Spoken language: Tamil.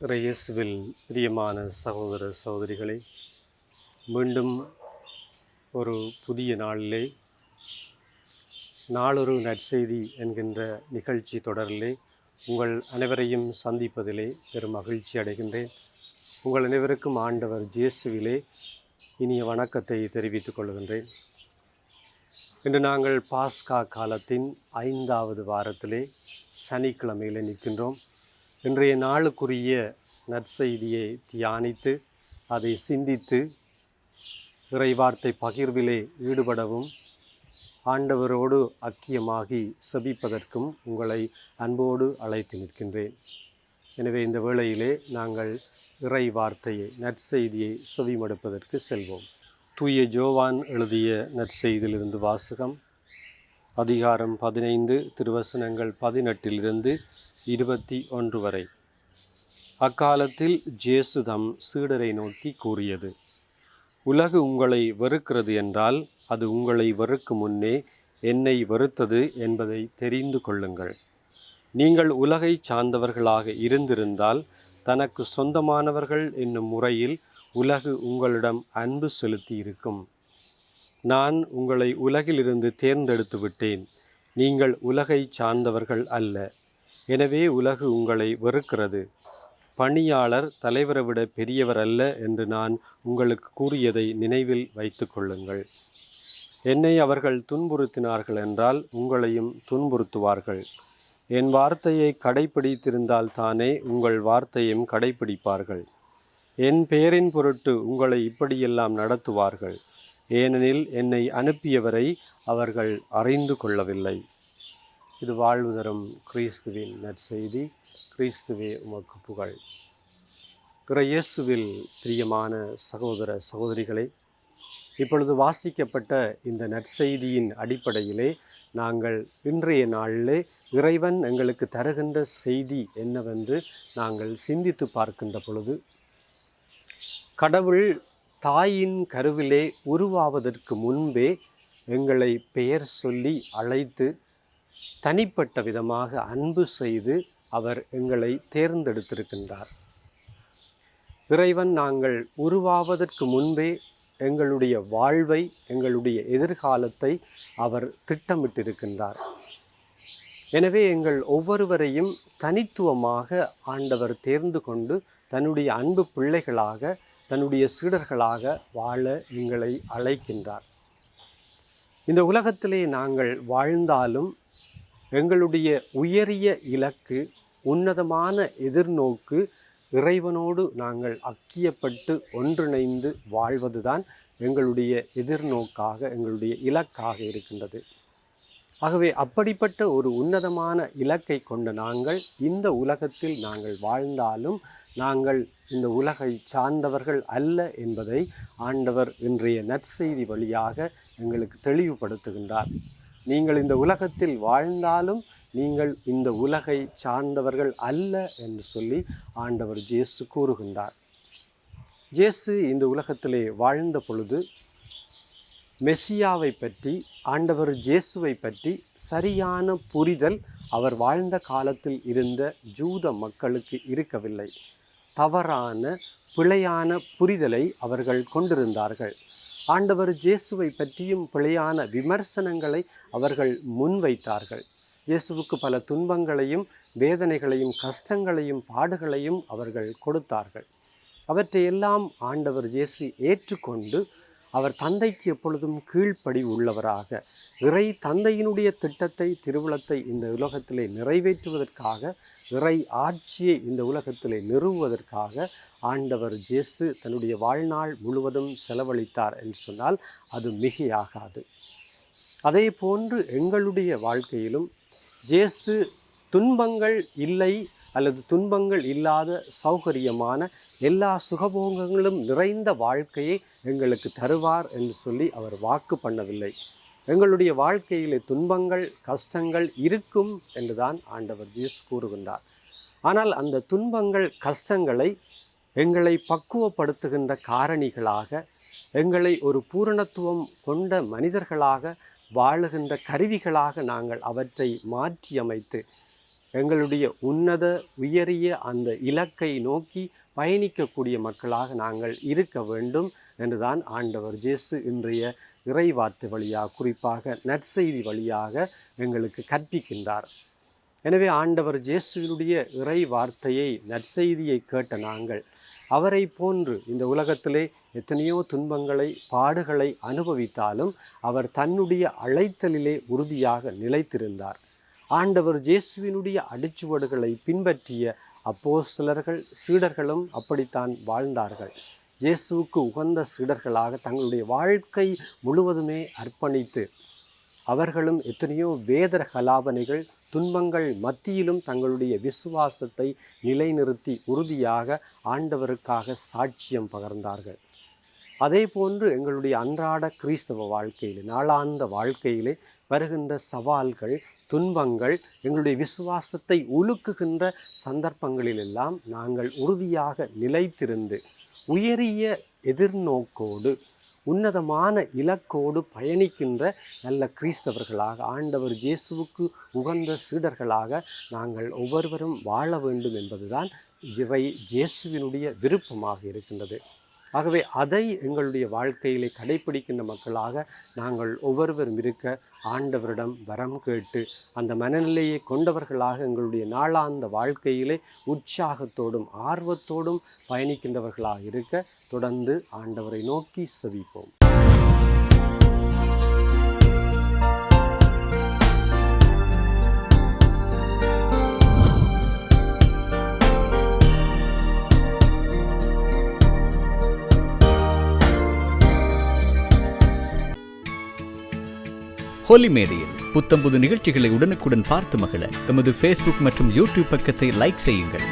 இயேசுவில் பிரியமான சகோதர சகோதரிகளே, மீண்டும் ஒரு புதிய நாளிலே நாளொரு நற்செய்தி என்கின்ற நிகழ்ச்சி தொடரிலே உங்கள் அனைவரையும் சந்திப்பதிலே பெரும் மகிழ்ச்சி அடைகின்றேன். உங்கள் அனைவருக்கும் ஆண்டவர் இயேசுவிலே இனிய வணக்கத்தை தெரிவித்துக் கொள்கின்றேன். இன்று நாங்கள் பாஸ்கா காலத்தின் 5வது வாரத்திலே சனிக்கிழமையில் நிற்கின்றோம். இன்றைய நாளுக்குரிய நற்செய்தியை தியானித்து அதை சிந்தித்து இறைவார்த்தை பகிர்விலே ஈடுபடவும் ஆண்டவரோடு ஐக்கியமாகி செபிப்பதற்கும் உங்களை அன்போடு அழைத்து நிற்கின்றேன். எனவே இந்த வேளையிலே நாங்கள் இறை வார்த்தையை நற்செய்தியை செவிமடுப்பதற்கு செல்வோம். தூய ஜோவான் எழுதிய நற்செய்தியிலிருந்து வாசகம். அதிகாரம் 15 திருவசனங்கள் 18 21 வரை. அக்காலத்தில் இயேசு தம் சீடரை நோக்கி கூறியது: உலகு உங்களை வெறுக்கிறது என்றால் அது உங்களை வெறுக்கும் முன்னே என்னை வெறுத்தது என்பதை தெரிந்து கொள்ளுங்கள். நீங்கள் உலகை சார்ந்தவர்களாக இருந்திருந்தால் தனக்கு சொந்தமானவர்கள் என்னும் முறையில் உலகு உங்களிடம் அன்பு செலுத்தி இருக்கும். நான் உங்களை உலகிலிருந்து தேர்ந்தெடுத்து விட்டேன். நீங்கள் உலகை சார்ந்தவர்கள் அல்ல. எனவே உலகு உங்களை வெறுக்கிறது. பணியாளர் தலைவரை விட பெரியவர் அல்ல என்று நான் உங்களுக்கு கூறியதை நினைவில் வைத்து கொள்ளுங்கள். என்னை அவர்கள் துன்புறுத்தினார்கள் என்றால் உங்களையும் துன்புறுத்துவார்கள். என் வார்த்தையை கடைப்பிடித்திருந்தால் தானே உங்கள் வார்த்தையும் கடைப்பிடிப்பார்கள். என் பெயரின் பொருட்டு உங்களை இப்படியெல்லாம் நடத்துவார்கள். ஏனெனில் என்னை அனுப்பியவரை அவர்கள் அறிந்து கொள்ளவில்லை. இது வாழ்வு தரும் கிறிஸ்துவின் நற்செய்தி. கிறிஸ்துவே உமக்கு புகழ். இயேசுவில் பிரியமான சகோதர சகோதரிகளே, இப்பொழுது வாசிக்கப்பட்ட இந்த நற்செய்தியின் அடிப்படையிலே நாங்கள் இன்றைய நாளிலே இறைவன் எங்களுக்கு தருகின்ற செய்தி என்னவென்று நாங்கள் சிந்தித்து பார்க்கின்ற பொழுது, கடவுள் தாயின் கருவிலே உருவாவதற்கு முன்பே எங்களை பெயர் சொல்லி அழைத்து தனிப்பட்ட விதமாக அன்பு செய்து அவர் எங்களை தேர்ந்தெடுத்திருக்கின்றார். இறைவன் நாங்கள் உருவாவதற்கு முன்பே எங்களுடைய வாழ்வை, எங்களுடைய எதிர்காலத்தை அவர் திட்டமிட்டிருக்கின்றார். எனவே எங்கள் ஒவ்வொருவரையும் தனித்துவமாக ஆண்டவர் தேர்ந்து கொண்டு தன்னுடைய அன்பு பிள்ளைகளாக, தன்னுடைய சீடர்களாக வாழ எங்களை அழைக்கின்றார். இந்த உலகத்திலே நாங்கள் வாழ்ந்தாலும் எங்களுடைய உயரிய இலக்கு, உன்னதமான எதிர்நோக்கு இறைவனோடு நாங்கள் ஐக்கியப்பட்டு ஒன்றிணைந்து வாழ்வதுதான் எங்களுடைய எதிர்நோக்காக, எங்களுடைய இலக்காக இருக்கின்றது. ஆகவே அப்படிப்பட்ட ஒரு உன்னதமான இலக்கை கொண்ட நாங்கள் இந்த உலகத்தில் நாங்கள் வாழ்ந்தாலும் நாங்கள் இந்த உலகை சார்ந்தவர்கள் அல்ல என்பதை ஆண்டவர் இன்றைய நற்செய்தி வழியாக எங்களுக்கு தெளிவுபடுத்துகின்றார். நீங்கள் இந்த உலகத்தில் வாழ்ந்தாலும் நீங்கள் இந்த உலகை சார்ந்தவர்கள் அல்ல என்று சொல்லி ஆண்டவர் இயேசு கூறுகின்றார். இயேசு இந்த உலகத்திலே வாழ்ந்த பொழுது மெசியாவை பற்றி, ஆண்டவர் இயேசுவை பற்றி சரியான புரிதல் அவர் வாழ்ந்த காலத்தில் இருந்த ஜூத மக்களுக்கு இருக்கவில்லை. தவறான பிழையான புரிதலை அவர்கள் கொண்டிருந்தார்கள். ஆண்டவர் இயேசுவை பற்றியும் பிழையான விமர்சனங்களை அவர்கள் முன்வைத்தார்கள். இயேசுவுக்கு பல துன்பங்களையும் வேதனைகளையும் கஷ்டங்களையும் பாடுகளையும் அவர்கள் கொடுத்தார்கள். அவற்றையெல்லாம் ஆண்டவர் இயேசு ஏற்றுக்கொண்டு அவர் தந்தைக்கு எப்பொழுதும் கீழ்ப்படி உள்ளவராக, இறை தந்தையினுடைய திட்டத்தை, திருவுளத்தை இந்த உலகத்திலே நிறைவேற்றுவதற்காக, இறை ஆட்சியை இந்த உலகத்திலே நிறுவுவதற்காக ஆண்டவர் இயேசு தன்னுடைய வாழ்நாள் முழுவதும் செலவழித்தார் என்று சொன்னால் அது மிகையாகாது. அதே போன்று எங்களுடைய வாழ்க்கையிலும் இயேசு துன்பங்கள் இல்லை அல்லது துன்பங்கள் இல்லாத சௌகரியமான எல்லா சுகபோகங்களும் நிறைந்த வாழ்க்கையை எங்களுக்கு தருவார் என்று சொல்லி அவர் வாக்கு பண்ணவில்லை. எங்களுடைய வாழ்க்கையிலே துன்பங்கள், கஷ்டங்கள் இருக்கும் என்றுதான் ஆண்டவர் இயேசு கூறுகின்றார். ஆனால் அந்த துன்பங்கள், கஷ்டங்களை எங்களை பக்குவப்படுத்துகின்ற காரணிகளாக, எங்களை ஒரு பூரணத்துவம் கொண்ட மனிதர்களாக வாழுகின்ற கருவிகளாக நாங்கள் அவற்றை மாற்றியமைத்து எங்களுடைய உன்னத உயரிய அந்த இலக்கை நோக்கி பயணிக்கக்கூடிய மக்களாக நாங்கள் இருக்க வேண்டும் என்றுதான் ஆண்டவர் இயேசு இன்றைய இறைவார்த்தை வழியாக, குறிப்பாக நற்செய்தி வழியாக எங்களுக்கு கற்பிக்கின்றார். எனவே ஆண்டவர் இயேசுவினுடைய இறை வார்த்தையை, நற்செய்தியை கேட்ட நாங்கள் அவரை போன்று இந்த உலகத்திலே எத்தனையோ துன்பங்களை, பாடுகளை அனுபவித்தாலும் அவர் தன்னுடைய அழைத்தலிலே உறுதியாக நிலைத்திருந்தார். ஆண்டவர் இயேசுவினுடைய அடிச்சுவடுகளை பின்பற்றிய அப்போஸ்தலர்கள், சீடர்களும் அப்படித்தான் வாழ்ந்தார்கள். இயேசுவுக்கு உகந்த சீடர்களாக தங்களுடைய வாழ்க்கை முழுவதுமே அர்ப்பணித்து அவர்களும் எத்தனையோ வேதர கலாபனைகள், துன்பங்கள் மத்தியிலும் தங்களுடைய விசுவாசத்தை நிலைநிறுத்தி உறுதியாக ஆண்டவருக்காக சாட்சியம் பகர்ந்தார்கள். அதே போன்று எங்களுடைய அன்றாட கிறிஸ்தவ வாழ்க்கையிலே, நாளாந்த வாழ்க்கையிலே வருகின்ற சவால்கள், துன்பங்கள், எங்களுடைய விசுவாசத்தை உலுக்குகின்ற சந்தர்ப்பங்களிலெல்லாம் நாங்கள் உறுதியாக நிலைத்திருந்து உயரிய எதிர்நோக்கோடு உன்னதமான இலக்கோடு பயணிக்கின்ற நல்ல கிறிஸ்தவர்களாக, ஆண்டவர் இயேசுவுக்கு உகந்த சீடர்களாக நாங்கள் ஒவ்வொருவரும் வாழ வேண்டும் என்பதுதான் இறை இயேசுவினுடைய விருப்பமாக இருக்கின்றது. ஆகவே அதை எங்களுடைய வாழ்க்கையிலே கடைப்பிடிக்கின்ற மக்களாக நாங்கள் ஒவ்வொருவரும் இருக்க ஆண்டவரிடம் வரம் கேட்டு அந்த மனநிலையை கொண்டவர்களாக எங்களுடைய நாளாந்த வாழ்க்கையிலே உற்சாகத்தோடும் ஆர்வத்தோடும் பயணிக்கின்றவர்களாக இருக்க தொடர்ந்து ஆண்டவரை நோக்கி செபிப்போம். ஹோலி மேடையில் புத்தம்புது நிகழ்ச்சிகளை உடனுக்குடன் பார்த்து மகிழ எமது ஃபேஸ்புக் மற்றும் யூடியூப் பக்கத்தை லைக் செய்யுங்கள்.